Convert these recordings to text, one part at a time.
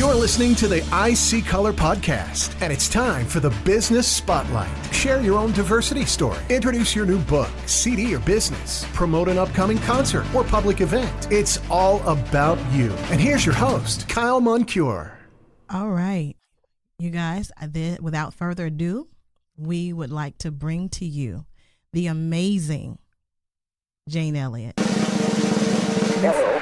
You're listening to the I See Color podcast, and it's time for the Business Spotlight. Share your own diversity story. Introduce your new book, CD, or business. Promote an upcoming concert or public event. It's all about you. And here's your host, Kyle Moncure. All right, you guys, without further ado, we would like to bring to you the amazing Jane Elliott. Hello.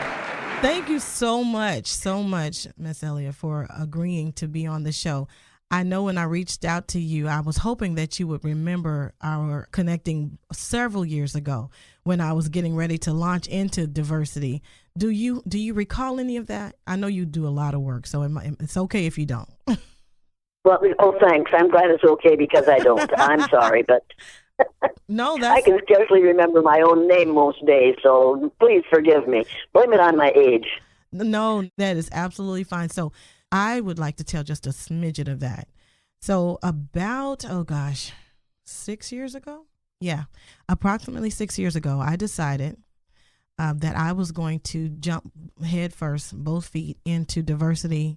Thank you so much, Miss Elliott, for agreeing to be on the show. I know when I reached out to you, I was hoping that you would remember our connecting several years ago when I was getting ready to launch into diversity. Do you recall any of that? I know you do a lot of work, so it's okay if you don't. Well, thanks. I'm glad it's okay because I don't. I'm sorry, but no, I can scarcely remember my own name most days, so please forgive me. Blame it on my age. No, that is absolutely fine. So I would like to tell just a smidget of that. So about, 6 years ago? Yeah, approximately 6 years ago, I decided that I was going to jump head first, both feet, into diversity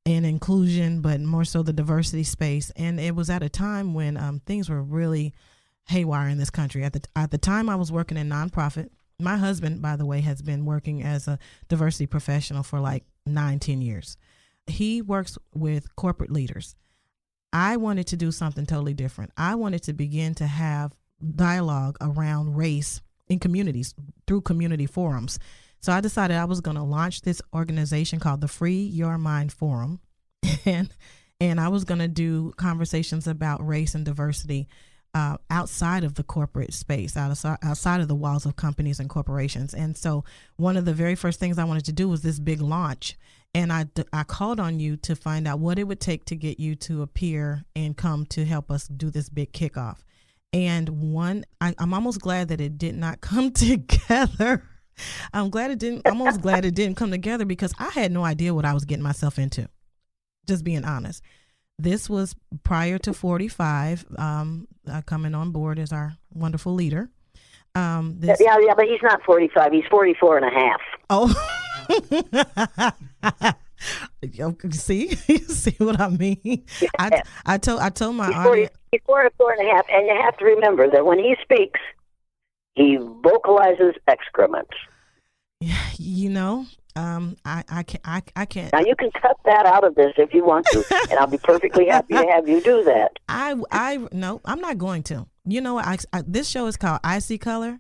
and inclusion, but more so the diversity space. And it was at a time when things were really haywire in this country. At the time I was working in nonprofit. My husband, by the way, has been working as a diversity professional for like 9-10 years. He works with corporate leaders. I wanted to do something totally different. I wanted to begin to have dialogue around race in communities through community forums. So I decided I was going to launch this organization called the Free Your Mind Forum. And I was going to do conversations about race and diversity outside of the corporate space, outside of the walls of companies and corporations. And so one of the very first things I wanted to do was this big launch. And I called on you to find out what it would take to get you to appear and come to help us do this big kickoff. And I'm almost glad that it did not come together. I'm almost glad it didn't come together because I had no idea what I was getting myself into. Just being honest. This was prior to 45 coming on board as our wonderful leader. Yeah, but he's not 45. He's 44 and a half. Oh, see what I mean? Yeah. I told my audience. He's 44 and a half, and you have to remember that when he speaks, he vocalizes excrement. You know, I can't. Now you can cut that out of this if you want to, and I'll be perfectly happy to have you do that. No, I'm not going to. You know, this show is called I See Color,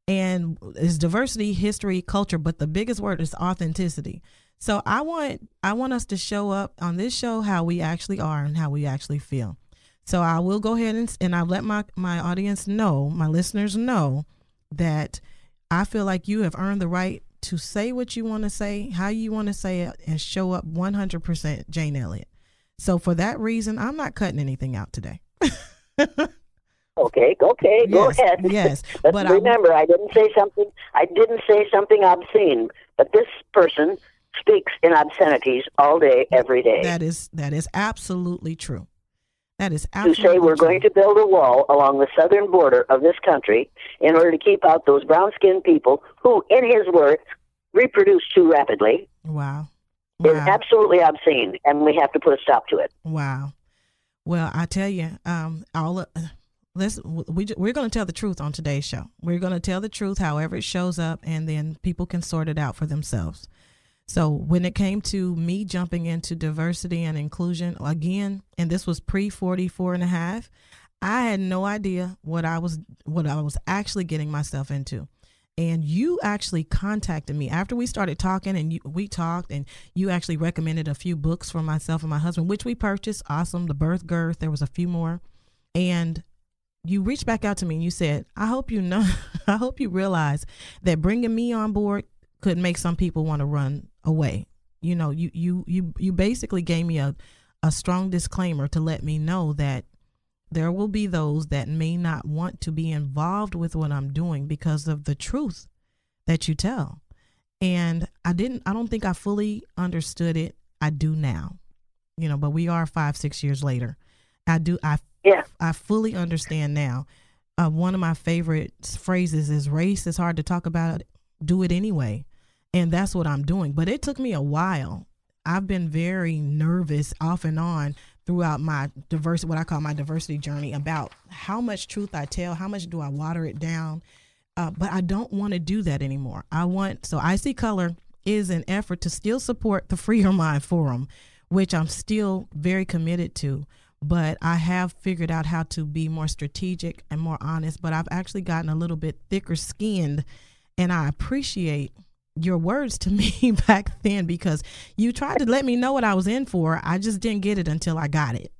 and it's diversity, history, culture, but the biggest word is authenticity. So I want us to show up on this show how we actually are and how we actually feel. So I will go ahead and I'll let my audience know, my listeners know, that I feel like you have earned the right to say what you want to say, how you want to say it, and show up 100% Jane Elliott. So for that reason, I'm not cutting anything out today. Okay, go ahead. Yes, but remember, I didn't say something obscene. But this person speaks in obscenities all day, every day. That is absolutely true. That is absolutely to say we're true. going to build a wall along the southern border of this country in order to keep out those brown-skinned people who, in his words, reproduce too rapidly. Wow. Is absolutely obscene, and we have to put a stop to it. Wow. Well, I tell you, we're going to tell the truth on today's show. We're going to tell the truth however it shows up, and then people can sort it out for themselves. So when it came to me jumping into diversity and inclusion again, and this was pre-44 and a half, I had no idea what I was actually getting myself into. And you actually contacted me after we started talking, and we talked, and you actually recommended a few books for myself and my husband, which we purchased. Awesome. The Birth Girth. There was a few more. And you reached back out to me and you said, I hope you realize that bringing me on board could make some people want to run away. You know, you basically gave me a strong disclaimer to let me know that there will be those that may not want to be involved with what I'm doing because of the truth that you tell. And I don't think I fully understood it. I do now, but we are 5-6 years later. I fully understand now. One of my favorite phrases is race is hard to talk about. Do it anyway. And that's what I'm doing. But it took me a while. I've been very nervous off and on throughout my what I call my diversity journey, about how much truth I tell, how much do I water it down. But I don't want to do that anymore. So I See Color is an effort to still support the Free Your Mind Forum, which I'm still very committed to. But I have figured out how to be more strategic and more honest. But I've actually gotten a little bit thicker skinned, and I appreciate your words to me back then, because you tried to let me know what I was in for. I just didn't get it until I got it.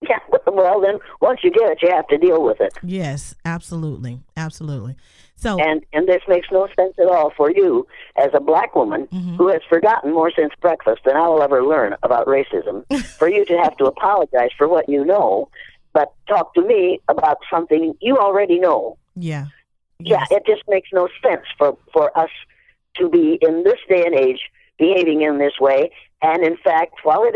Yeah, well, then once you get it, you have to deal with it. Yes, absolutely. Absolutely. So, and this makes no sense at all for you as a black woman who has forgotten more since breakfast than I will ever learn about racism, for you to have to apologize for what you know, but talk to me about something you already know. Yeah. Yes. Yeah, it just makes no sense for us to be in this day and age behaving in this way. And in fact, while it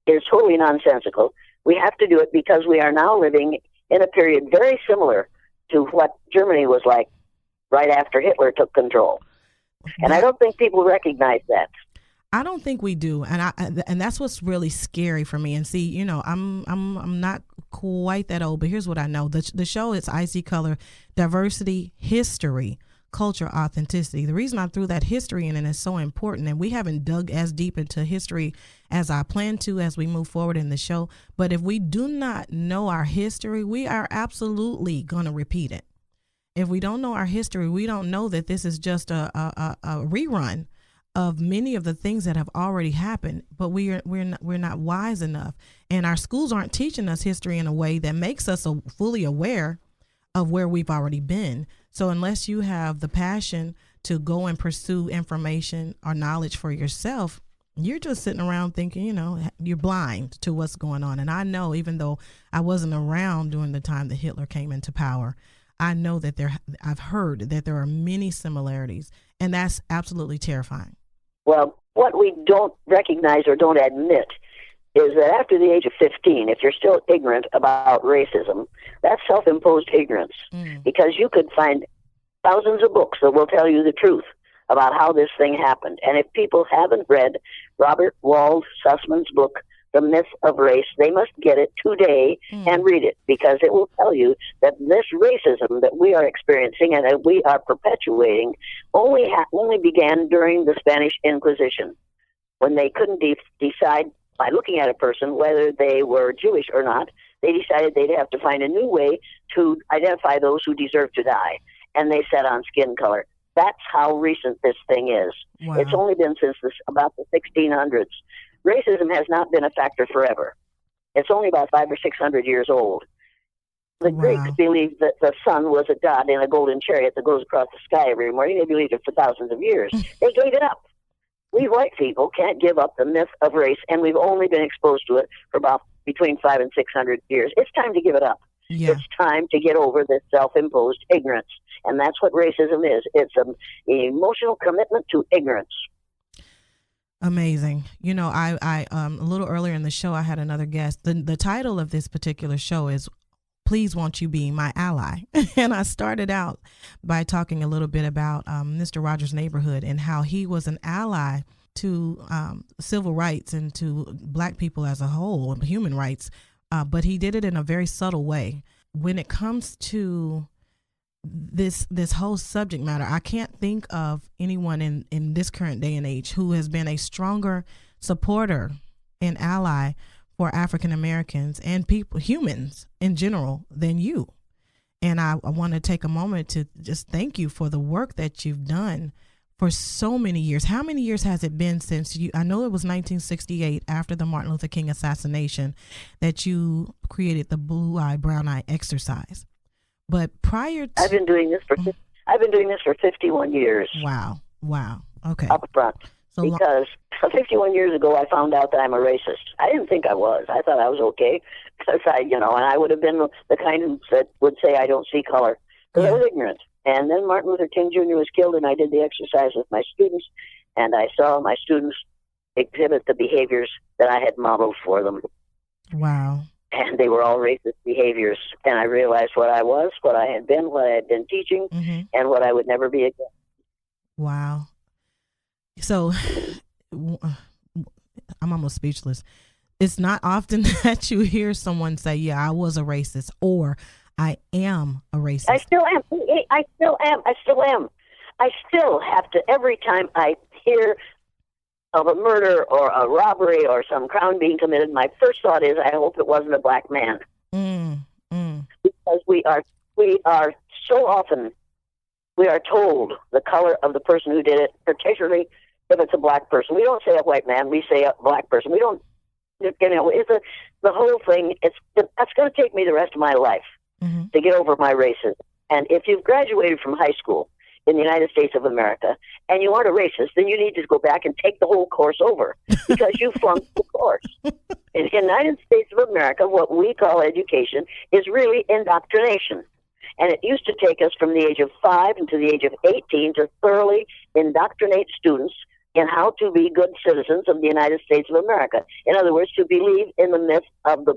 is totally nonsensical, we have to do it because we are now living in a period very similar to what Germany was like right after Hitler took control. And I don't think people recognize that. I don't think we do, and that's what's really scary for me. And see, you know, I'm not quite that old, but here's what I know: the show is I See Color, diversity, history, culture, authenticity. The reason I threw that history in, and it's so important, and we haven't dug as deep into history as I plan to as we move forward in the show. But if we do not know our history, we are absolutely going to repeat it. If we don't know our history, we don't know that this is just a rerun of many of the things that have already happened. But we're not wise enough, and our schools aren't teaching us history in a way that makes us fully aware of where we've already been. So unless you have the passion to go and pursue information or knowledge for yourself, you're just sitting around thinking, you know, you're blind to what's going on. And I know, even though I wasn't around during the time that Hitler came into power, I know that I've heard that there are many similarities, and that's absolutely terrifying. Well, what we don't recognize or don't admit is that after the age of 15, if you're still ignorant about racism, that's self-imposed ignorance, because you could find thousands of books that will tell you the truth about how this thing happened. And if people haven't read Robert Wald Sussman's book, The Myth of Race, they must get it today and read it, because it will tell you that this racism that we are experiencing and that we are perpetuating only began during the Spanish Inquisition, when they couldn't decide by looking at a person whether they were Jewish or not. They decided they'd have to find a new way to identify those who deserved to die, and they set on skin color. That's how recent this thing is. Wow. It's only been since about the 1600s. Racism has not been a factor forever. It's only about 500 or 600 years old. The Greeks believed that the sun was a god in a golden chariot that goes across the sky every morning. They believed it for thousands of years. They gave it up. We white people can't give up the myth of race, and we've only been exposed to it for about between 500 and 600 years. It's time to give it up. Yeah. It's time to get over this self-imposed ignorance, and that's what racism is. It's an emotional commitment to ignorance. Amazing. You know, I a little earlier in the show, I had another guest. The title of this particular show is Please Won't You Be My Ally? And I started out by talking a little bit about Mr. Rogers' Neighborhood and how he was an ally to civil rights and to Black people as a whole, human rights, but he did it in a very subtle way. When it comes to this whole subject matter, I can't think of anyone in this current day and age who has been a stronger supporter and ally for African Americans and humans in general than you. And I want to take a moment to just thank you for the work that you've done for so many years. How many years has it been since I know it was 1968, after the Martin Luther King assassination, that you created the Blue Eye, Brown Eye exercise. But prior to... I've been doing this for 51 years. Wow. Okay. Up front. So because 51 years ago, I found out that I'm a racist. I didn't think I was. I thought I was okay, because and I would have been the kind that would say I don't see color, because I was ignorant. And then Martin Luther King Jr. was killed, and I did the exercise with my students, and I saw my students exhibit the behaviors that I had modeled for them. Wow. And they were all racist behaviors. And I realized what I was, what I had been, what I had been teaching, and what I would never be again. Wow. So I'm almost speechless. It's not often that you hear someone say, yeah, I was a racist, or I am a racist. I still am. I still have to, every time I hear of a murder or a robbery or some crime being committed, my first thought is, I hope it wasn't a black man. Because we are so often, we are told the color of the person who did it, particularly if it's a black person. We don't say a white man, we say a black person. We don't, it's the whole thing, that's going to take me the rest of my life to get over my racism. And if you've graduated from high school in the United States of America and you aren't a racist, then you need to go back and take the whole course over because you flunked the course. In the United States of America, what we call education is really indoctrination. And it used to take us from the age of 5 until the age of 18 to thoroughly indoctrinate students in how to be good citizens of the United States of America. In other words, to believe in the myth of the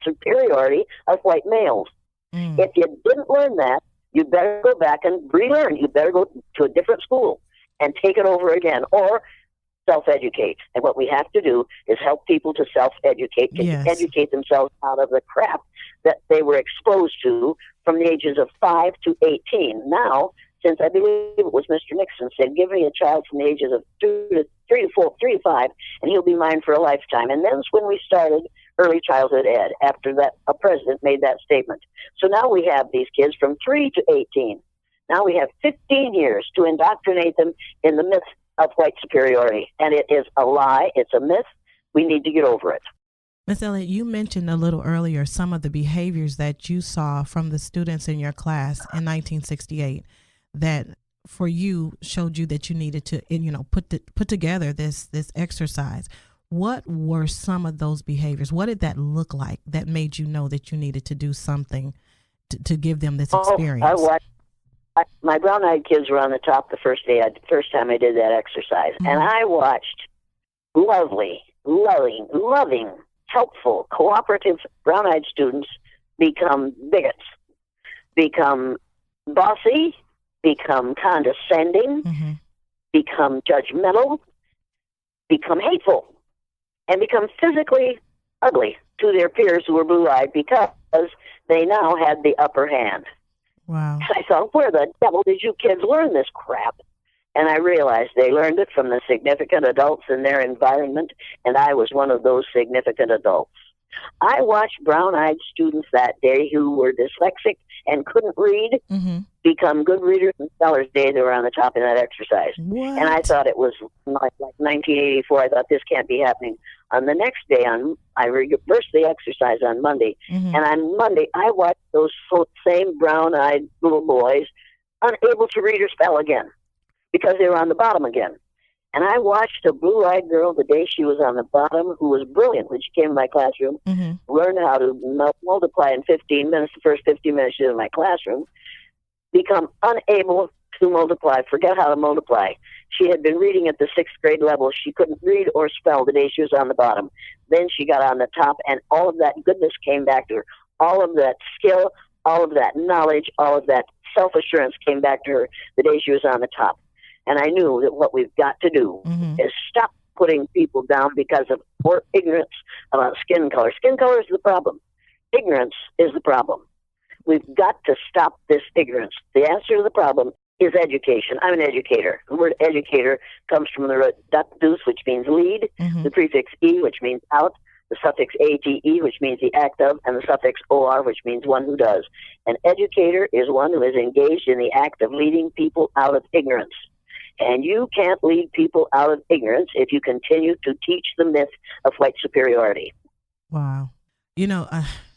superiority of white males. If you didn't learn that, you better go back and relearn. You better go to a different school and take it over again, or self-educate. And what we have to do is help people to self-educate, to educate themselves out of the crap that they were exposed to from the ages of 5 to 18. Now, since I believe it was Mr. Nixon said, give me a child from the ages of 3 to 5, and he'll be mine for a lifetime. And that's when we started early childhood ed, after that a president made that statement. So now we have these kids from 3 to 18. Now we have 15 years to indoctrinate them in the myth of white superiority. And it is a lie. It's a myth. We need to get over it. Ms. Elliott, you mentioned a little earlier some of the behaviors that you saw from the students in your class in 1968 that for you showed you that you needed to, put together this exercise. What were some of those behaviors? What did that look like that made you know that you needed to do something to give them this experience? My brown-eyed kids were on the top the first time I did that exercise. And I watched lovely, loving, helpful, cooperative brown-eyed students become bigots, become bossy, become condescending, become judgmental, become hateful, and become physically ugly to their peers who were blue-eyed because they now had the upper hand. Wow. I thought, where the devil did you kids learn this crap? And I realized they learned it from the significant adults in their environment, and I was one of those significant adults. I watched brown-eyed students that day who were dyslexic and couldn't read become good readers and scholars day. They were on the top in that exercise. What? And I thought it was like 1984. I thought this can't be happening. On the next day, I reversed the exercise on Monday. And on Monday, I watched those same brown-eyed little boys unable to read or spell again because they were on the bottom again. And I watched a blue-eyed girl the day she was on the bottom who was brilliant when she came in my classroom, learned how to multiply in 15 minutes, the first 15 minutes she was in my classroom, become unable to multiply, forget how to multiply. She had been reading at the 6th grade level. She couldn't read or spell the day she was on the bottom. Then she got on the top, and all of that goodness came back to her. All of that skill, all of that knowledge, all of that self-assurance came back to her the day she was on the top. And I knew that what we've got to do is stop putting people down because of poor ignorance about skin color. Skin color is the problem. Ignorance is the problem. We've got to stop this ignorance. The answer to the problem is education. I'm an educator. The word educator comes from the root ductus, which means lead, the prefix e, which means out, the suffix ate, which means the act of, and the suffix or, which means one who does. An educator is one who is engaged in the act of leading people out of ignorance. And you can't lead people out of ignorance if you continue to teach the myth of white superiority. Wow.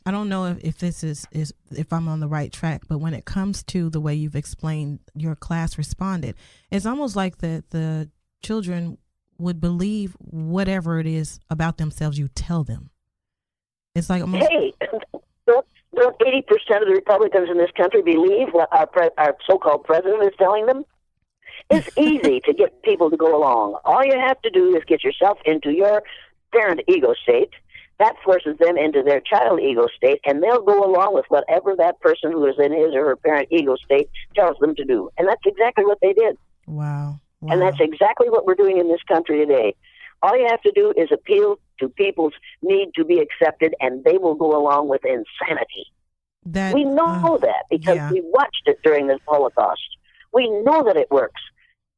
I don't know if this is if I'm on the right track, but when it comes to the way you've explained your class responded, it's almost like the children would believe whatever it is about themselves you tell them. It's like almost... Hey, don't 80% of the Republicans in this country believe what our so-called president is telling them? It's easy to get people to go along. All you have to do is get yourself into your parent ego state. That forces them into their child ego state, and they'll go along with whatever that person who is in his or her parent ego state tells them to do. And that's exactly what they did. Wow. And that's exactly what we're doing in this country today. All you have to do is appeal to people's need to be accepted, and they will go along with insanity. We know that because we watched it during the Holocaust. We know that it works.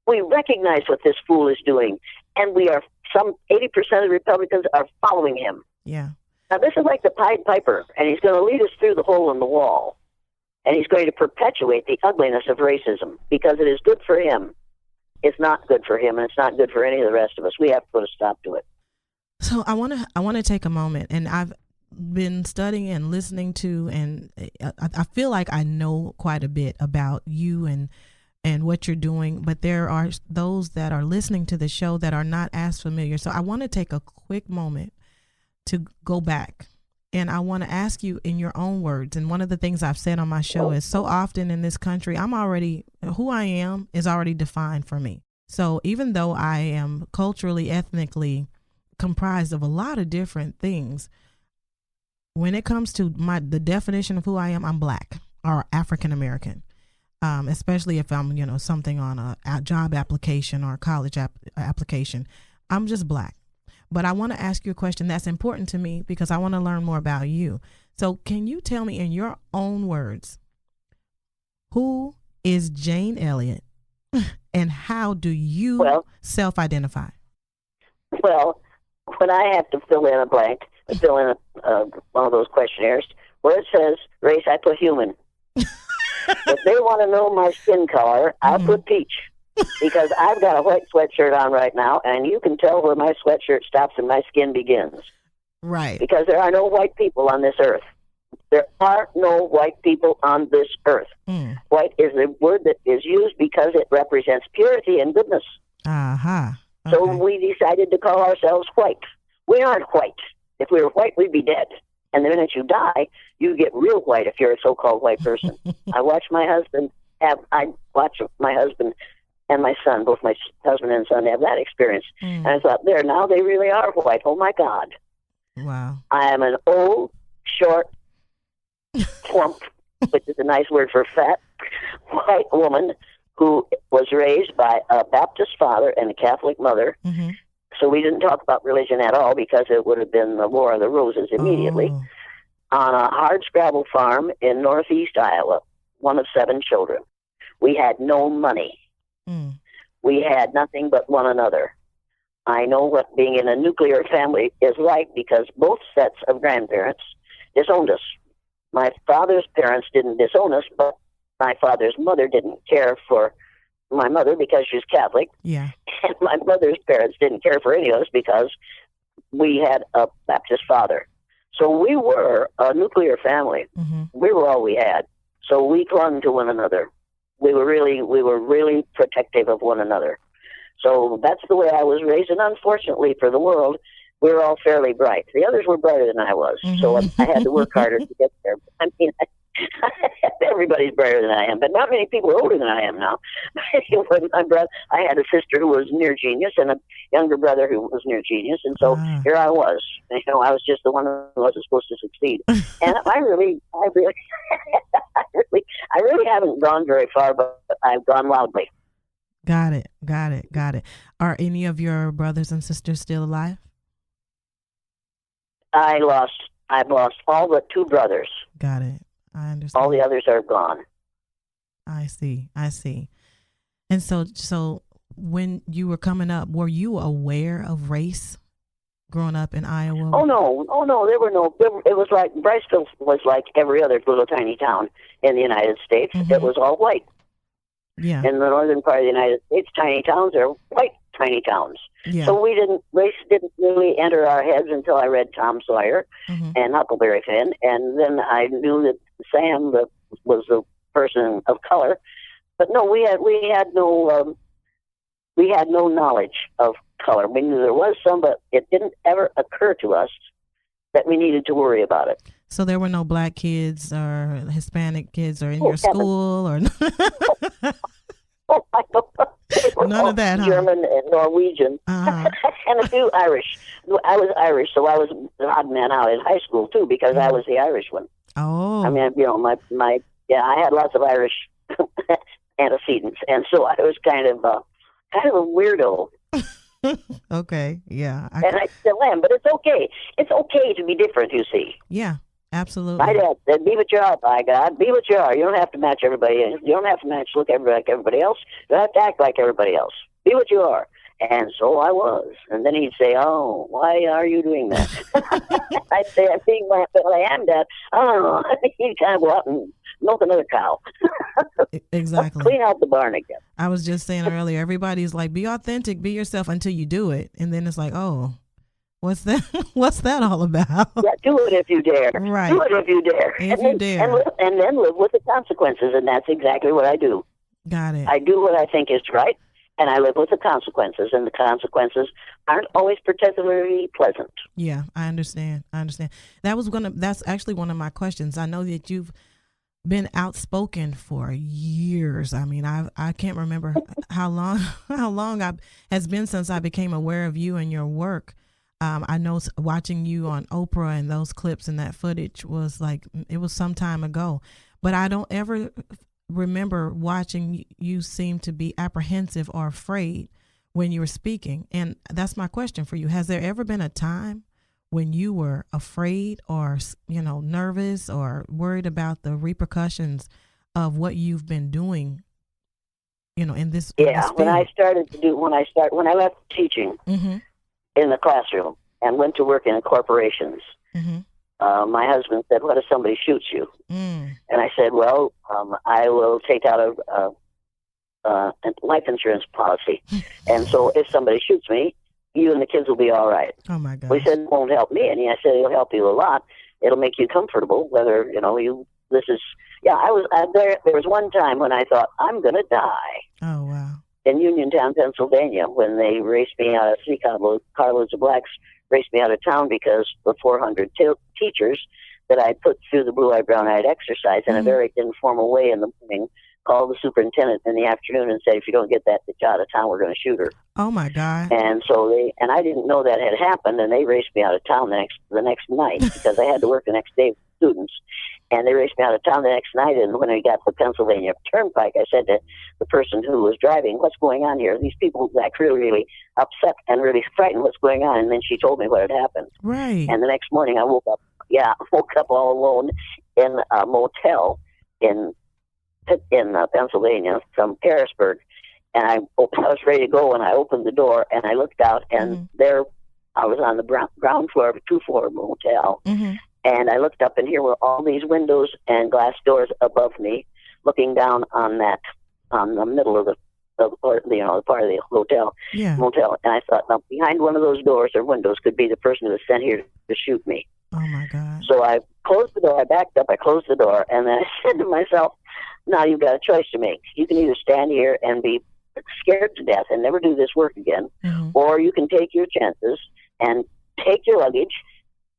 We recognize what this fool is doing, and some 80% of the Republicans are following him. Yeah. Now, this is like the Pied Piper, and he's going to lead us through the hole in the wall, and he's going to perpetuate the ugliness of racism because it is good for him. It's not good for him, and it's not good for any of the rest of us. We have to put a stop to it. So I want to take a moment, and I've been studying and listening to, and I feel like I know quite a bit about you and what you're doing, but there are those that are listening to the show that are not as familiar. So I want to take a quick moment to go back, and I want to ask you in your own words. And one of the things I've said on my show is so often in this country, who I am is already defined for me. So even though I am culturally, ethnically comprised of a lot of different things, when it comes to the definition of who I am, I'm Black or African American. Especially if I'm, something on a job application or a college application, I'm just Black. But I want to ask you a question that's important to me because I want to learn more about you. So can you tell me in your own words, who is Jane Elliott and how do you self-identify? Well, when I have to fill in one of those questionnaires where it says race, I put human. If they want to know my skin color, I'll put peach. Because I've got a white sweatshirt on right now, and you can tell where my sweatshirt stops and my skin begins. Right. Because there are no white people on this earth. There are no white people on this earth. White is a word that is used because it represents purity and goodness. Uh-huh. Okay. So we decided to call ourselves white. We aren't white. If we were white, we'd be dead. And the minute you die, you get real white if you're a so-called white person. I watch my husband and my son, both my husband and son, have that experience. And I thought, now they really are white. Oh, my God. Wow. I am an old, short, plump, which is a nice word for fat, white woman who was raised by a Baptist father and a Catholic mother. Mm-hmm. So we didn't talk about religion at all because it would have been the War of the Roses immediately. Oh. On a hardscrabble farm in northeast Iowa, one of 7 children. We had no money. We had nothing but one another. I know what being in a nuclear family is like because both sets of grandparents disowned us. My father's parents didn't disown us, but my father's mother didn't care for my mother because she's Catholic. Yeah. And my mother's parents didn't care for any of us because we had a Baptist father. So we were a nuclear family. Mm-hmm. We were all we had. So we clung to one another. We were really protective of one another. So that's the way I was raised. And unfortunately for the world, we were all fairly bright. The others were brighter than I was. Mm-hmm. So I had to work harder to get there. I mean, everybody's brighter than I am, but not many people are older than I am now. My brother, I had a sister who was near genius and a younger brother who was near genius, and so here I was. I was just the one who wasn't supposed to succeed. And I really haven't gone very far, but I've gone loudly. Got it. Are any of your brothers and sisters still alive? I've lost all but 2 brothers. Got it. I understand. All the others are gone. I see. And so when you were coming up, were you aware of race growing up in Iowa? Oh no. It was like, Bryceville was like every other little tiny town in the United States. Mm-hmm. It was all white. Yeah. In the northern part of the United States, tiny towns are white tiny towns. Yeah. So race didn't really enter our heads until I read Tom Sawyer and Huckleberry Finn, and then I knew that Sam was the person of color. But no, we had no knowledge of color. We knew there was some, but it didn't ever occur to us that we needed to worry about it. So there were no Black kids or Hispanic kids or in your school or none of that, huh? German and Norwegian, and a few Irish. I was Irish, so I was an odd man out in high school too because I was the Irish one. Oh, I mean, I had lots of Irish antecedents, and so I was kind of a weirdo. Okay. Yeah. And I still am, but it's okay. It's okay to be different, you see. Yeah, absolutely. My dad said, be what you are, by God. Be what you are. You don't have to match everybody. You don't have to look like everybody else. You don't have to act like everybody else. Be what you are. And so I was. And then he'd say, oh, why are you doing that? I'd say, I'm being what I am, Dad. Oh, he'd kind of go out and milk another cow. Exactly. Clean out the barn again. I was just saying earlier, everybody's like, be authentic, be yourself until you do it. And then it's like, oh, what's that? What's that all about? Yeah, do it if you dare. Right. Do it if you dare. If you dare. And then live with the consequences. And that's exactly what I do. Got it. I do what I think is right. And I live with the consequences, and the consequences aren't always particularly pleasant. Yeah, I understand. That's actually one of my questions. I know that you've been outspoken for years. I mean, I can't remember how long has been since I became aware of you and your work. I know watching you on Oprah and those clips and that footage was like, it was some time ago, but I don't ever remember watching you seem to be apprehensive or afraid when you were speaking. And that's my question for you. Has there ever been a time when you were afraid or, nervous or worried about the repercussions of what you've been doing, in this? Yeah. In this when I left teaching mm-hmm. in the classroom and went to work in corporations, mm-hmm. My husband said, what if somebody shoots you? Mm. And I said, well, I will take out a life insurance policy. And so if somebody shoots me, you and the kids will be all right. Oh, my God. Well, he said, it won't help me. And I said, it'll help you a lot. It'll make you comfortable, whether, there was one time when I thought, I'm going to die. Oh, wow. In Uniontown, Pennsylvania, when they raced me out of carloads of blacks raced me out of town because the 400 teachers that I put through the blue-eyed, brown-eyed exercise in a very informal way in the morning called the superintendent in the afternoon and said, if you don't get that bitch out of town, we're going to shoot her. Oh, my God. And so I didn't know that had happened, and they raced me out of town the next night because I had to work the next day with students. And they raced me out of town the next night, and when I got to the Pennsylvania Turnpike, I said to the person who was driving, what's going on here? These people got really, really upset and really frightened. What's going on? And then she told me what had happened. Right. And the next morning I woke up all alone in a motel in Pennsylvania from Harrisburg. And I was ready to go, and I opened the door, and I looked out, and there I was on the ground floor of a 2-floor motel. Mm-hmm. And I looked up, and here were all these windows and glass doors above me, looking down on the middle of the part of the motel. And I thought, now behind one of those doors or windows could be the person who was sent here to shoot me. Oh my God! So I closed the door. I backed up. I closed the door, and then I said to myself, "Now you've got a choice to make. You can either stand here and be scared to death and never do this work again, or you can take your chances and take your luggage."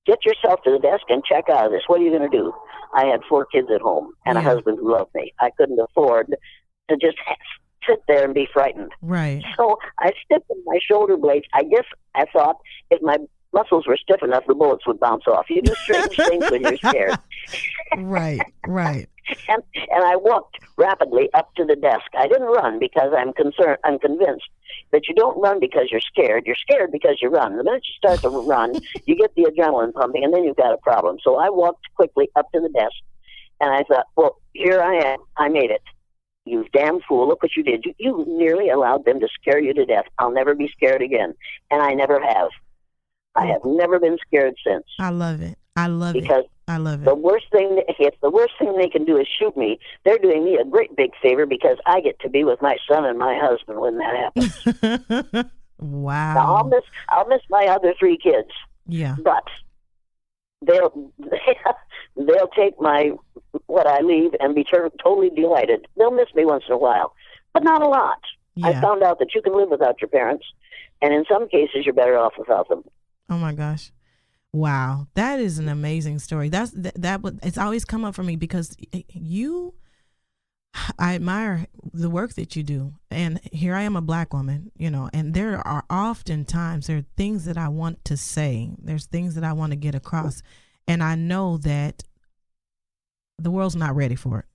Get yourself to the desk and check out of this. What are you going to do? I had 4 kids at home and a husband who loved me. I couldn't afford to just sit there and be frightened. Right. So I stiffened my shoulder blades. I guess I thought if my muscles were stiff enough, the bullets would bounce off. You do strange things when you're scared. Right. And I walked rapidly up to the desk. I didn't run because I'm convinced that you don't run because you're scared. You're scared because you run. The minute you start to run, you get the adrenaline pumping, and then you've got a problem. So I walked quickly up to the desk, and I thought, well, here I am. I made it. You damn fool. Look what you did. You nearly allowed them to scare you to death. I'll never be scared again. And I never have. I have never been scared since. I love it. Because the worst thing, if the worst thing they can do is shoot me, they're doing me a great big favor because I get to be with my son and my husband when that happens. Wow. Now, I'll miss my other 3 kids. Yeah. But they'll take what I leave and be totally delighted. They'll miss me once in a while, but not a lot. Yeah. I found out that you can live without your parents, and in some cases you're better off without them. Oh my gosh. Wow. That is an amazing story. It's always come up for me because I admire the work that you do. And here I am, a Black woman, and there are oftentimes there are things that I want to say. There's things that I want to get across. And I know that the world's not ready for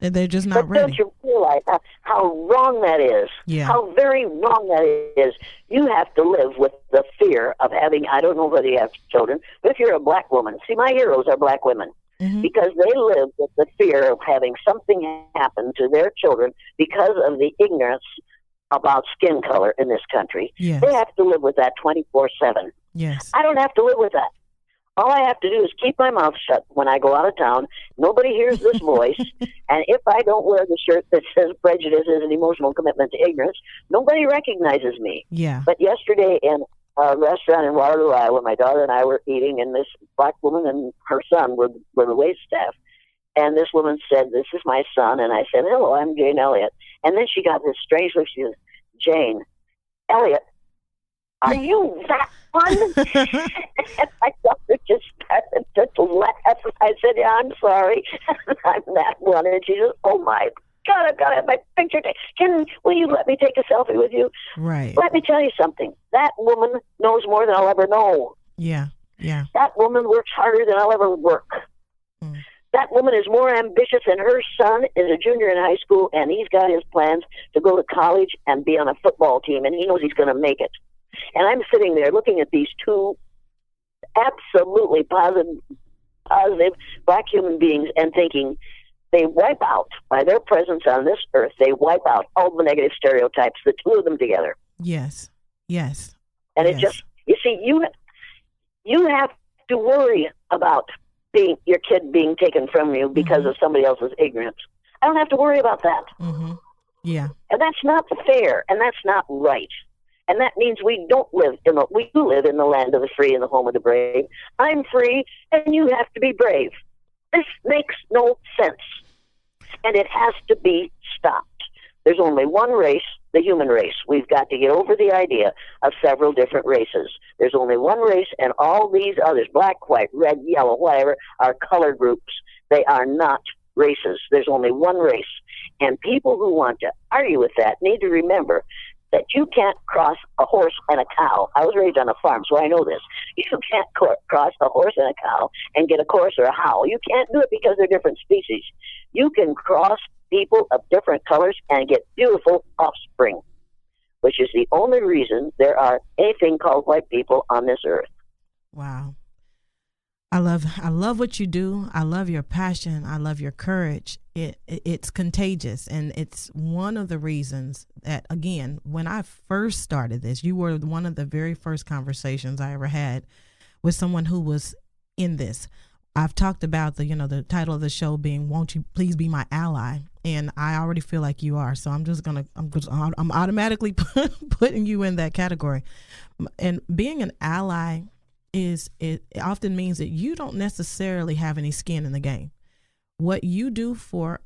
it. They're just not ready. realize how wrong that is. Yeah. How very wrong that is. You have to live with the fear of having, I don't know whether you have children, but if you're a black woman, see, my heroes are black women. Because they live with the fear of having something happen to their children because of the ignorance about skin color in this country. Yes. They have to live with that 24/7. Yes. I don't have to live with that. All I have to do is keep my mouth shut when I go out of town. Nobody hears this voice. And if I don't wear the shirt that says prejudice is an emotional commitment to ignorance, nobody recognizes me. Yeah. But yesterday in a restaurant in Waterloo, Iowa, my daughter and I were eating, and this black woman and her son were the wait staff. And this woman said, "This is my son." And I said, "Hello, I'm Jane Elliott." And then she got this strange look. She said, "Jane Elliott, are you that one?" And my daughter just started to laugh. I said, "Yeah, I'm sorry. I'm that one." And she said, "Oh, my God, I've got to have my picture taken. Will you let me take a selfie with you?" Right. Let me tell you something. That woman knows more than I'll ever know. Yeah. Yeah. That woman works harder than I'll ever work. That woman is more ambitious, and her son is a junior in high school, and he's got his plans to go to college and be on a football team, and he knows he's going to make it. And I'm sitting there looking at these two absolutely positive black human beings and thinking, they wipe out, by their presence on this earth, they wipe out all the negative stereotypes, the two of them together. Yes. Yes. And it just, you see, you have to worry about your kid being taken from you because of somebody else's ignorance. I don't have to worry about that. Yeah. And that's not fair, and that's not right. And that means we do live in the land of the free and the home of the brave. I'm free, and you have to be brave. This makes no sense, and it has to be stopped. There's only one race, the human race. We've got to get over the idea of several different races. There's only one race, and all these others, black, white, red, yellow, whatever, are color groups. They are not races. There's only one race. And people who want to argue with that need to remember that you can't cross a horse and a cow. I was raised on a farm, so I know this. You can't cross a horse and a cow and get a horse or a cow. You can't do it because they're different species. You can cross people of different colors and get beautiful offspring, which is the only reason there are anything called white people on this earth. Wow. I love what you do. I love your passion. I love your courage. It's contagious, and it's one of the reasons that, again, when I first started this, you were one of the very first conversations I ever had with someone who was in this. I've talked about the title of the show being "Won't You Please Be My Ally," and I already feel like you are. So I'm automatically putting you in that category. And being an ally it often means that you don't necessarily have any skin in the game. What you do for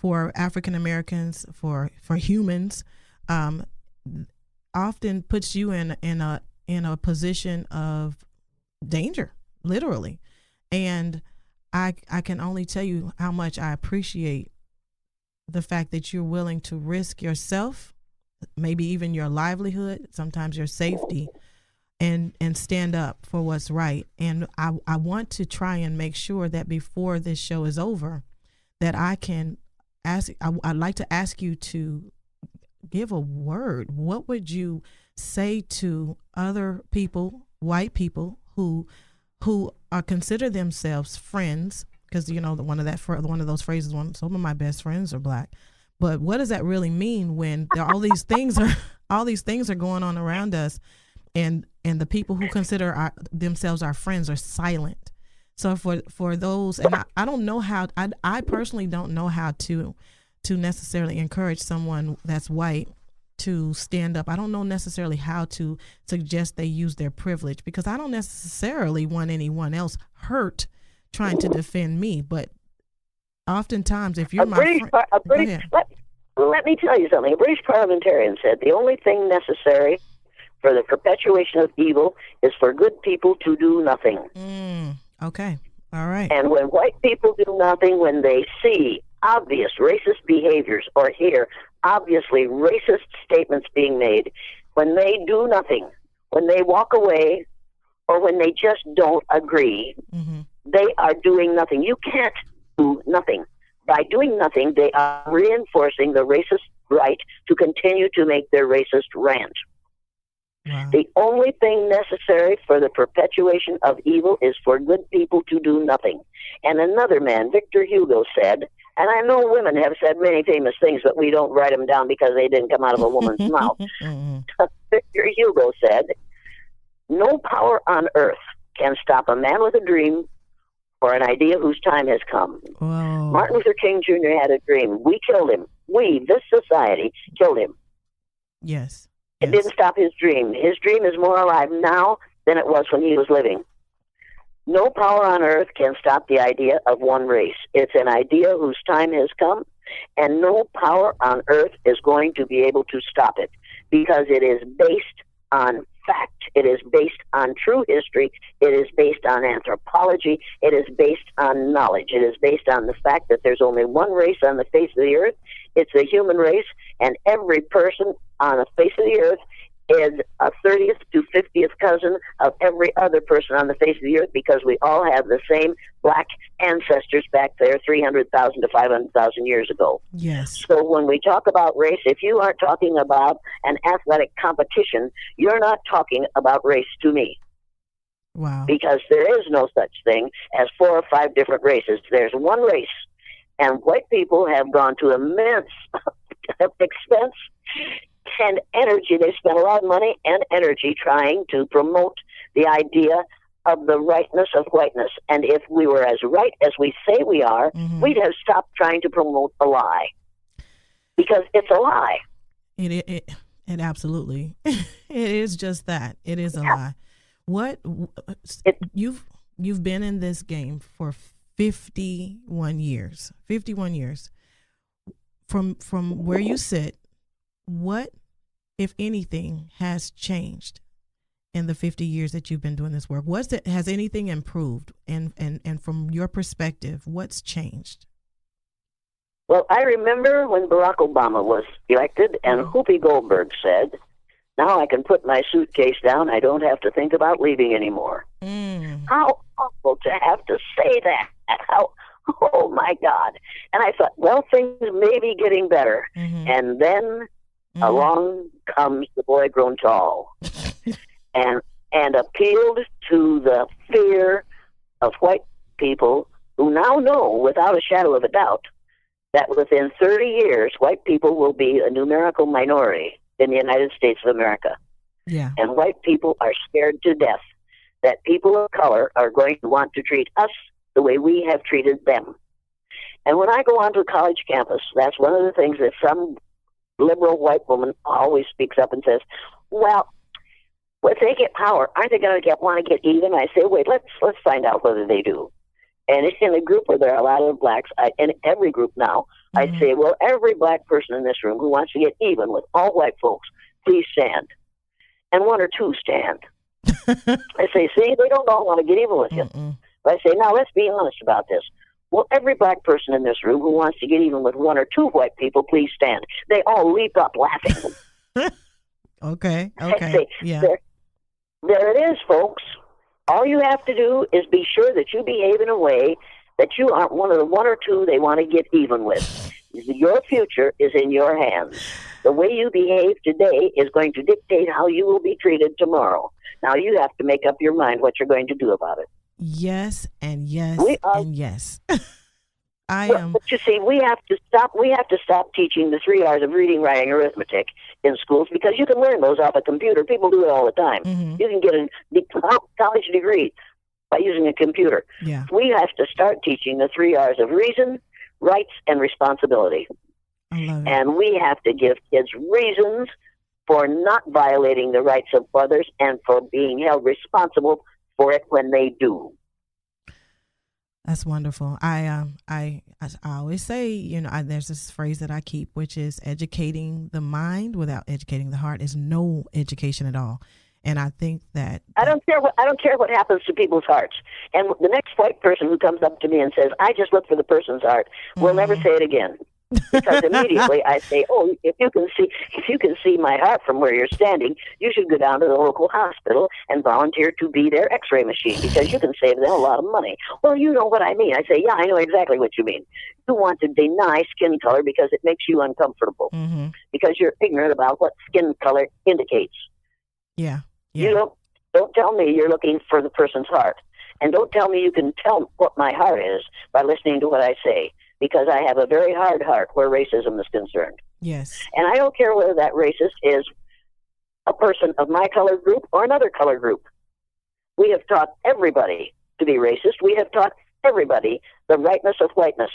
African Americans, for humans, often puts you in a position of danger, literally. And I can only tell you how much I appreciate the fact that you're willing to risk yourself, maybe even your livelihood, sometimes your safety, and stand up for what's right. And I want to try and make sure that before this show is over, that I can I'd like to ask you to give a word. What would you say to other people, white people who consider themselves friends? Because one of those phrases, some of my best friends are black. But what does that really mean when all these things are going on around us, and the people who consider themselves our friends are silent? So for those, and I don't know how, I personally don't know how to necessarily encourage someone that's white to stand up. I don't know necessarily how to suggest they use their privilege, because I don't necessarily want anyone else hurt trying to defend me. But oftentimes, if you're let me tell you something. A British parliamentarian said the only thing necessary for the perpetuation of evil is for good people to do nothing. Okay. All right. And when white people do nothing, when they see obvious racist behaviors or hear obviously racist statements being made, when they do nothing, when they walk away, or when they just don't agree, they are doing nothing. You can't do nothing. by doing nothing, they are reinforcing the racist right to continue to make their racist rant. Wow. The only thing necessary for the perpetuation of evil is for good people to do nothing. And another man, Victor Hugo, said, and I know women have said many famous things, but we don't write them down because they didn't come out of a woman's mouth. Victor Hugo said, no power on earth can stop a man with a dream or an idea whose time has come. Whoa. Martin Luther King Jr. had a dream. We killed him. We, this society, killed him. Yes. It didn't stop his dream. His dream is more alive now than it was when he was living. No power on earth can stop the idea of one race. It's an idea whose time has come, and no power on earth is going to be able to stop it because it is based on fact. It is based on true history. It is based on anthropology. It is based on knowledge. It is based on the fact that there's only one race on the face of the earth. It's the human race, and every person on the face of the earth is a 30th to 50th cousin of every other person on the face of the earth because we all have the same black ancestors back there 300,000 to 500,000 years ago. Yes. So when we talk about race, if you aren't talking about an athletic competition, you're not talking about race to me. Wow. Because there is no such thing as 4 or 5 different races. There's one race. And white people have gone to immense expense and energy. They've spent a lot of money and energy trying to promote the idea of the rightness of whiteness. And if we were as right as we say we are, we'd have stopped trying to promote a lie. Because it's a lie. It absolutely. It is just that. It is a lie. You've been in this game for 51 years. 51 years. From where you sit, what, if anything, has changed in the 50 years that you've been doing this work? Has anything improved? And from your perspective, what's changed? Well, I remember when Barack Obama was elected and Whoopi Goldberg said, now I can put my suitcase down. I don't have to think about leaving anymore. How awful to have to say that. Oh, my God. And I thought, well, things may be getting better. And then along comes the boy grown tall and appealed to the fear of white people who now know without a shadow of a doubt that within 30 years, white people will be a numerical minority in the United States of America. Yeah. And white people are scared to death that people of color are going to want to treat us the way we have treated them. And when I go onto a college campus, that's one of the things that some liberal white woman always speaks up and says, well, if they get power, aren't they going to want to get even? I say, wait, let's find out whether they do. And in a group where there are a lot of blacks, in every group now, I'd say, well, every black person in this room who wants to get even with all white folks, please stand. And 1 or 2 stand. I say, see, they don't all want to get even with you. But I say, now let's be honest about this. Well, every black person in this room who wants to get even with 1 or 2 white people, please stand. They all leap up laughing. Okay. Say, Yeah. There it is, folks. All you have to do is be sure that you behave in a way that you aren't one of the 1 or 2 they want to get even with. Your future is in your hands. The way you behave today is going to dictate how you will be treated tomorrow. Now you have to make up your mind what you're going to do about it. Yes, and yes, and yes. But you see, we have to stop teaching the 3 R's of reading, writing, arithmetic in schools because you can learn those off a computer. People do it all the time. You can get a college degree by using a computer. Yeah. We have to start teaching the 3 R's of reason, rights, and responsibility. I love it. And we have to give kids reasons for not violating the rights of others and for being held responsible for it when they do. That's wonderful. I always say, there's this phrase that I keep, which is educating the mind without educating the heart is no education at all. And I think that I don't care what happens to people's hearts. And the next white person who comes up to me and says, "I just look for the person's heart," will never say it again. Because immediately I say, "Oh, if you can see my heart from where you're standing, you should go down to the local hospital and volunteer to be their X-ray machine because you can save them a lot of money." "Well, you know what I mean." I say, "Yeah, I know exactly what you mean. You want to deny skin color because it makes you uncomfortable, because you're ignorant about what skin color indicates." Yeah. You don't tell me you're looking for the person's heart, and don't tell me you can tell what my heart is by listening to what I say. Because I have a very hard heart where racism is concerned. Yes. And I don't care whether that racist is a person of my color group or another color group. We have taught everybody to be racist. We have taught everybody the rightness of whiteness.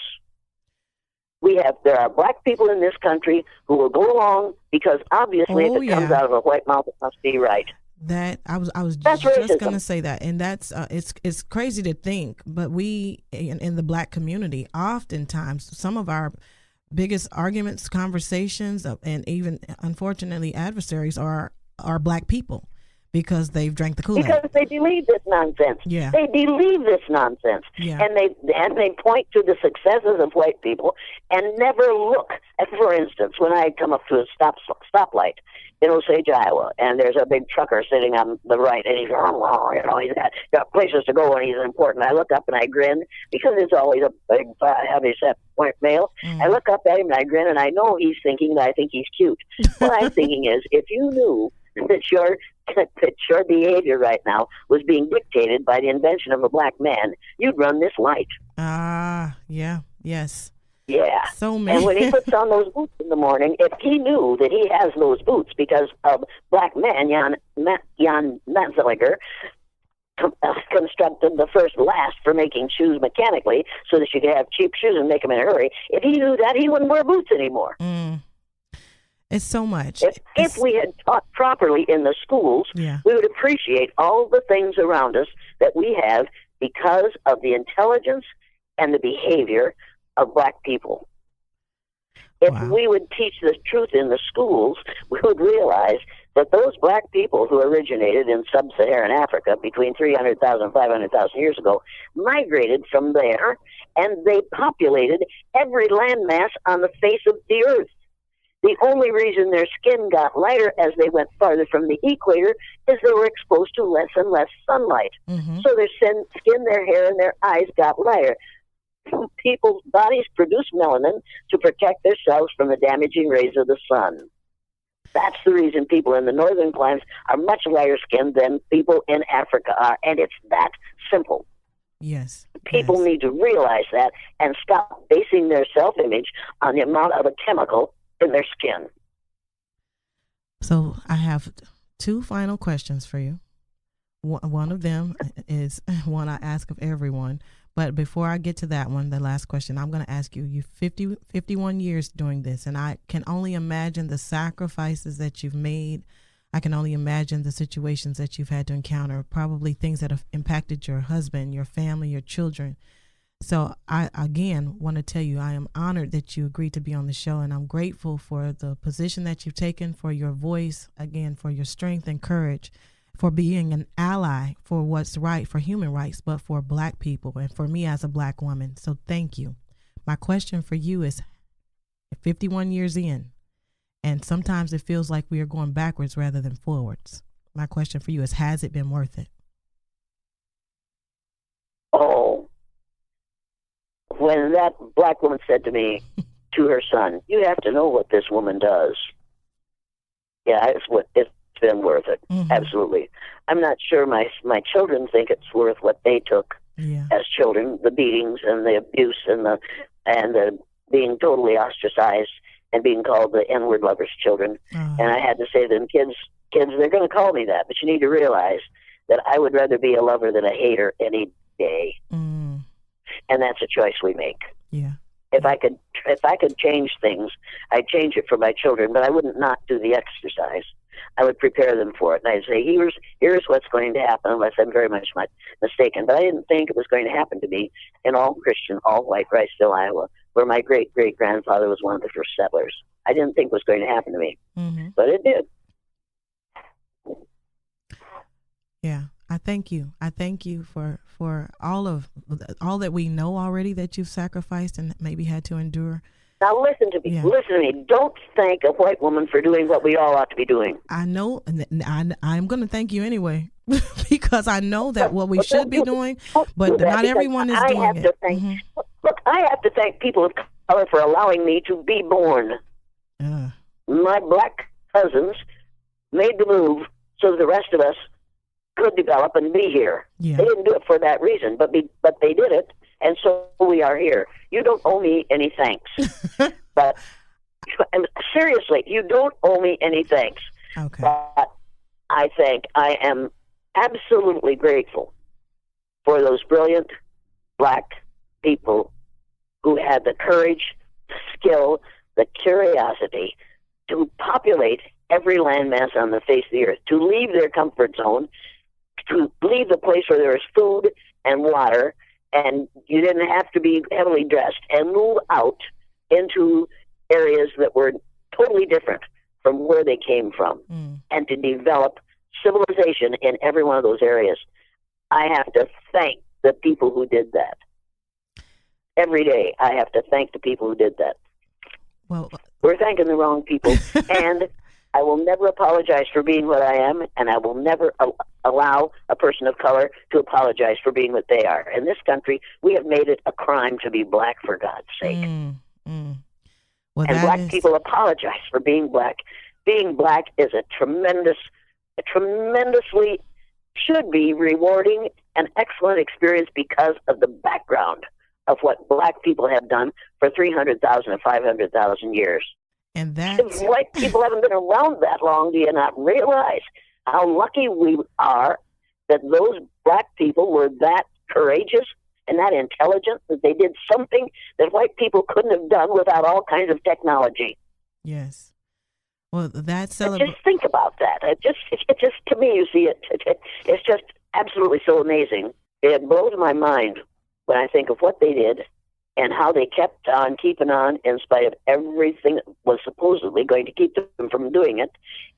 There are black people in this country who will go along because obviously if it comes out of a white mouth, it must be right. That I was That's just racism. going to say that, and that's it's crazy to think, but we in the black community, oftentimes some of our biggest arguments, conversations, and even unfortunately adversaries are black people because they've drank the Kool-Aid. Because they believe this nonsense. Yeah. They believe this nonsense. Yeah. And they point to the successes of white people and never look at, for instance, when I come up to a stoplight in Osage, Iowa, and there's a big trucker sitting on the right, and he's got places to go and he's important. I look up and I grin because it's always a big, heavy-set white male. I look up at him and I grin, and I know he's thinking that I think he's cute. What I'm thinking is, if you knew that your behavior right now was being dictated by the invention of a black man, you'd run this light. Yes. Yeah. So many. And when he puts on those boots in the morning, if he knew that he has those boots because of black man, Jan Matzeliger, constructed the first last for making shoes mechanically so that you could have cheap shoes and make them in a hurry. If he knew that, he wouldn't wear boots anymore. It's so much. If we had taught properly in the schools, we would appreciate all the things around us that we have because of the intelligence and the behavior of black people. If we would teach the truth in the schools, we would realize that those black people who originated in sub-Saharan Africa between 300,000 and 500,000 years ago migrated from there, and they populated every landmass on the face of the earth. The only reason their skin got lighter as they went farther from the equator is they were exposed to less and less sunlight. So their skin, their hair, and their eyes got lighter. People's bodies produce melanin to protect themselves from the damaging rays of the sun. That's the reason people in the northern climes are much lighter skinned than people in Africa are, and it's that simple. Yes. People need to realize that and stop basing their self-image on the amount of a chemical in their skin. So I have two final questions for you. One of them is one I ask of everyone. But before I get to that one, the last question, I'm going to ask you, 51 years doing this, and I can only imagine the sacrifices that you've made. I can only imagine the situations that you've had to encounter, probably things that have impacted your husband, your family, your children. So I, again, want to tell you, I am honored that you agreed to be on the show, and I'm grateful for the position that you've taken, for your voice, again, for your strength and courage, for being an ally for what's right, for human rights, but for black people and for me as a black woman. So thank you. My question for you is 51 years in, and sometimes it feels like we are going backwards rather than forwards. My question for you is, has it been worth it? Oh, when that black woman said to me, to her son, "You have to know what this woman does." Yeah, it's been worth it. Absolutely. I'm not sure my children think it's worth what they took as children, the beatings and the abuse and the being totally ostracized and being called the N-word lovers' children. And I had to say to them, kids, they're going to call me that, but you need to realize that I would rather be a lover than a hater any day. And that's a choice we make. Yeah. If I could change things, I'd change it for my children, but I wouldn't not do the exercise. I would prepare them for it, and I'd say, here's what's going to happen, unless I'm very much mistaken. But I didn't think it was going to happen to me in all Christian, all white Riceville, Iowa, where my great-great-grandfather was one of the first settlers. I didn't think it was going to happen to me, but it did. Yeah, I thank you. I thank you for all that we know already that you've sacrificed and maybe had to endure. Now listen to me. Yeah. Listen to me. Don't thank a white woman for doing what we all ought to be doing. I know, and I'm going to thank you anyway because I know that what we should be doing, but not everyone is doing it. Look, I have to thank people of color for allowing me to be born. My black cousins made the move so that the rest of us could develop and be here. Yeah. They didn't do it for that reason, but they did it, and so we are here. You don't owe me any thanks. But seriously, you don't owe me any thanks. Okay. But I am absolutely grateful for those brilliant black people who had the courage, the skill, the curiosity to populate every landmass on the face of the earth, to leave their comfort zone, to leave the place where there is food and water, and you didn't have to be heavily dressed, and move out into areas that were totally different from where they came from, and to develop civilization in every one of those areas. I have to thank the people who did that. Every day, I have to thank the people who did that. Well, we're thanking the wrong people, and I will never apologize for being what I am, and I will never allow a person of color to apologize for being what they are. In this country, we have made it a crime to be black, for God's sake. Well, and black people apologize for being black. Being black is a tremendously should be rewarding and excellent experience because of the background of what black people have done for 300,000 or 500,000 years. And that white people haven't been around that long. Do you not realize how lucky we are that those black people were that courageous and that intelligent that they did something that white people couldn't have done without all kinds of technology? Yes. Well, that's just think about that. It just to me, you see, it's just absolutely so amazing. It blows my mind when I think of what they did and how they kept on keeping on in spite of everything that was supposedly going to keep them from doing it.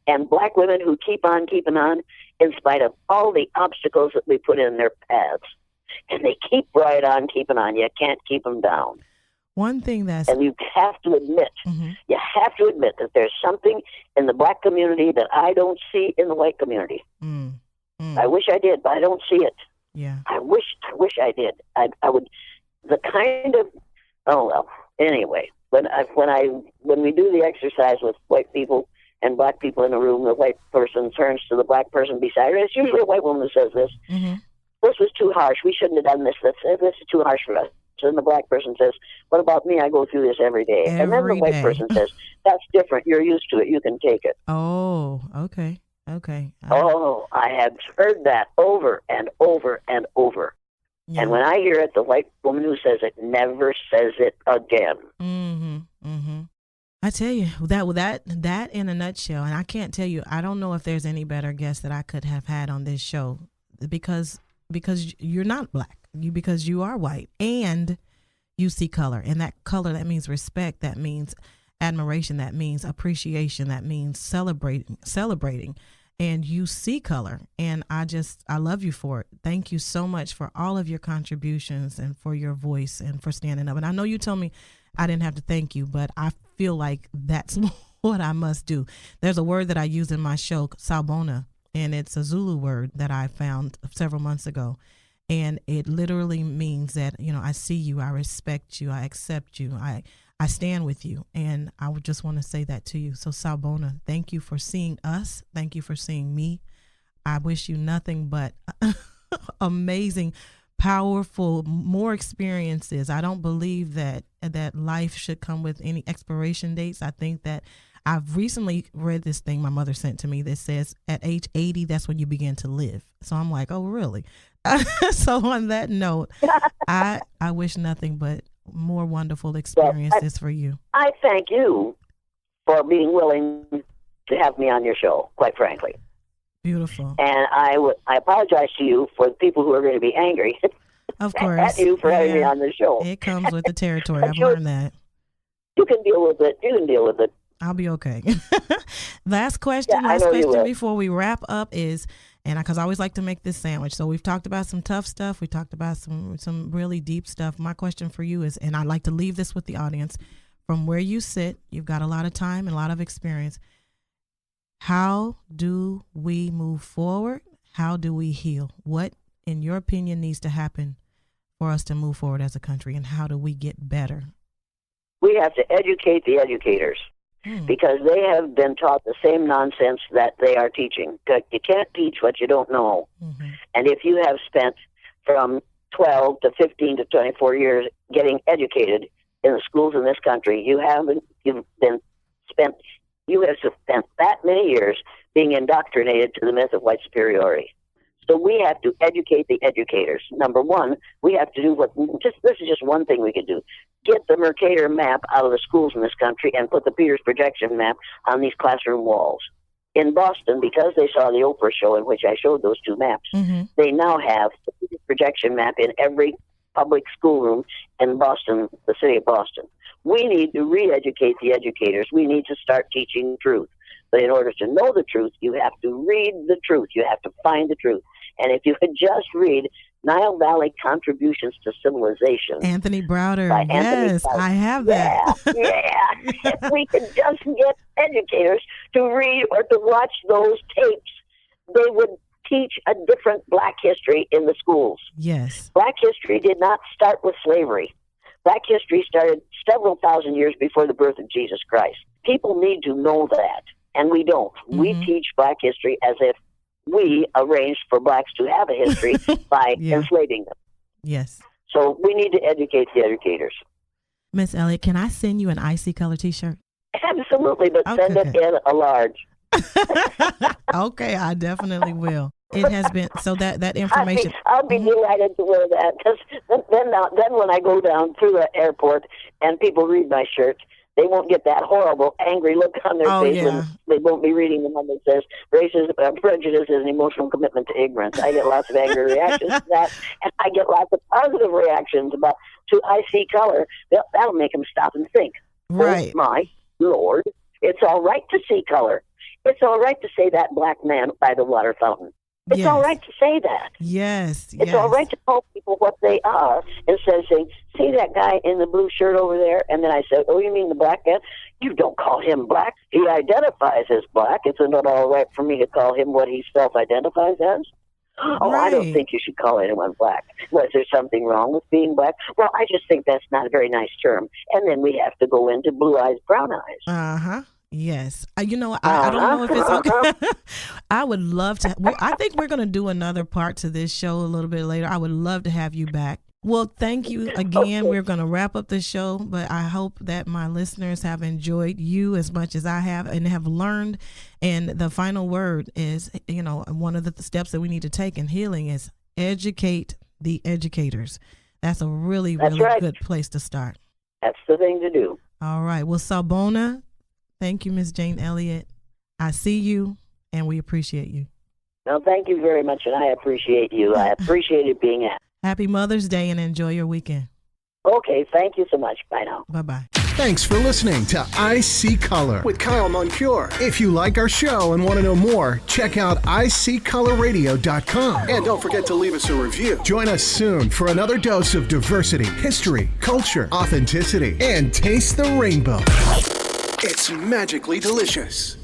And black women who keep on keeping on in spite of all the obstacles that we put in their paths. And they keep right on keeping on. You can't keep them down. One thing that's... And you have to admit, that there's something in the black community that I don't see in the white community. I wish I did, but I don't see it. Yeah. I wish I did. I would... The kind of, anyway, when we do the exercise with white people and black people in a room, the white person turns to the black person beside her. It's usually a white woman who says this. This was too harsh. We shouldn't have done this. This is too harsh for us. And the black person says, what about me? I go through this every day. And then the white person says, that's different. You're used to it. You can take it. Oh, okay. I have heard that over and over and over. Yeah. And when I hear it, the white woman who says it never says it again. I tell you, that in a nutshell, and I can't tell you, I don't know if there's any better guest that I could have had on this show because you're not black, because you are white and you see color, and that color, that means respect, that means admiration, that means appreciation, that means celebrating. And you see color, and I love you for it. Thank you so much for all of your contributions and for your voice and for standing up. And I know you told me I didn't have to thank you, but I feel like that's what I must do. There's a word that I use in my show, sawubona, and it's a Zulu word that I found several months ago. And it literally means that, I see you, I respect you, I accept you, I stand with you, and I would just want to say that to you. So, sawubona, thank you for seeing us. Thank you for seeing me. I wish you nothing but amazing, powerful, more experiences. I don't believe that life should come with any expiration dates. I think that I've recently read this thing my mother sent to me that says at age 80, that's when you begin to live. So I'm like, oh, really? So on that note, I wish nothing but more wonderful experiences for you. I thank you for being willing to have me on your show, quite frankly. Beautiful. And I apologize to you for the people who are going to be angry of course, at you for having me on the show. It comes with the territory. I've learned that. You can deal with it. I'll be okay. Last question before we wrap up is, and because I always like to make this sandwich. So we've talked about some tough stuff. We talked about some really deep stuff. My question for you is, and I'd like to leave this with the audience, from where you sit, you've got a lot of time and a lot of experience. How do we move forward? How do we heal? What, in your opinion, needs to happen for us to move forward as a country, and how do we get better? We have to educate the educators because they have been taught the same nonsense that they are teaching. You can't teach what you don't know. Mm-hmm. And if you have spent from 12 to 15 to 24 years getting educated in the schools in this country, you have spent that many years being indoctrinated to the myth of white superiority. So we have to educate the educators. Number one, we have to do this is just one thing we could do. Get the Mercator map out of the schools in this country and put the Peters projection map on these classroom walls. In Boston, because they saw the Oprah show in which I showed those two maps, they now have the Peters projection map in every public schoolroom in Boston, the city of Boston. We need to re-educate the educators. We need to start teaching truth. But in order to know the truth, you have to read the truth. You have to find the truth. And if you could just read Nile Valley Contributions to Civilization. Anthony Browder. Yes, I have that. Yeah. If we could just get educators to read or to watch those tapes, they would teach a different Black history in the schools. Yes. Black history did not start with slavery. Black history started several thousand years before the birth of Jesus Christ. People need to know that, and we don't. We teach Black history as if we arranged for Blacks to have a history by enslaving them. Yes. So we need to educate the educators. Miss Elliott, can I send you an icy color T-shirt? Absolutely, but send it in a large. Okay, I definitely will. It has been, so that information. I'll be delighted to wear that, because then when I go down through the airport and people read my shirt, they won't get that horrible, angry look on their face, and they won't be reading the one that says racism, prejudice is an emotional commitment to ignorance. I get lots of angry reactions to that, and I get lots of positive reactions to I see color. That'll make them stop and think. Right. Oh, my Lord, it's all right to see color. It's all right to say that Black man by the water fountain. It's all right to say that. Yes. It's all right to tell people what they are instead of saying, see that guy in the blue shirt over there? And then I said, oh, you mean the Black guy? You don't call him Black. He identifies as Black. It's not all right for me to call him what he self-identifies as. Oh, right. I don't think you should call anyone Black. Was there something wrong with being Black? Well, I just think that's not a very nice term. And then we have to go into blue eyes, brown eyes. Uh-huh. Yes. I don't know if it's okay. I would love to. I think we're going to do another part to this show a little bit later. I would love to have you back. Well, thank you again. Okay. We're going to wrap up the show, but I hope that my listeners have enjoyed you as much as I have and have learned. And the final word is, one of the steps that we need to take in healing is educate the educators. That's a really good place to start. That's the thing to do. All right. Well, Sabona. Thank you, Miss Jane Elliott. I see you, and we appreciate you. No, thank you very much, and I appreciate you. I appreciated being at. Happy Mother's Day, and enjoy your weekend. Okay, thank you so much. Bye now. Bye-bye. Thanks for listening to I See Color with Kyle Moncure. If you like our show and want to know more, check out iseecolorradio.com. And don't forget to leave us a review. Join us soon for another dose of diversity, history, culture, authenticity, and taste the rainbow. It's magically delicious.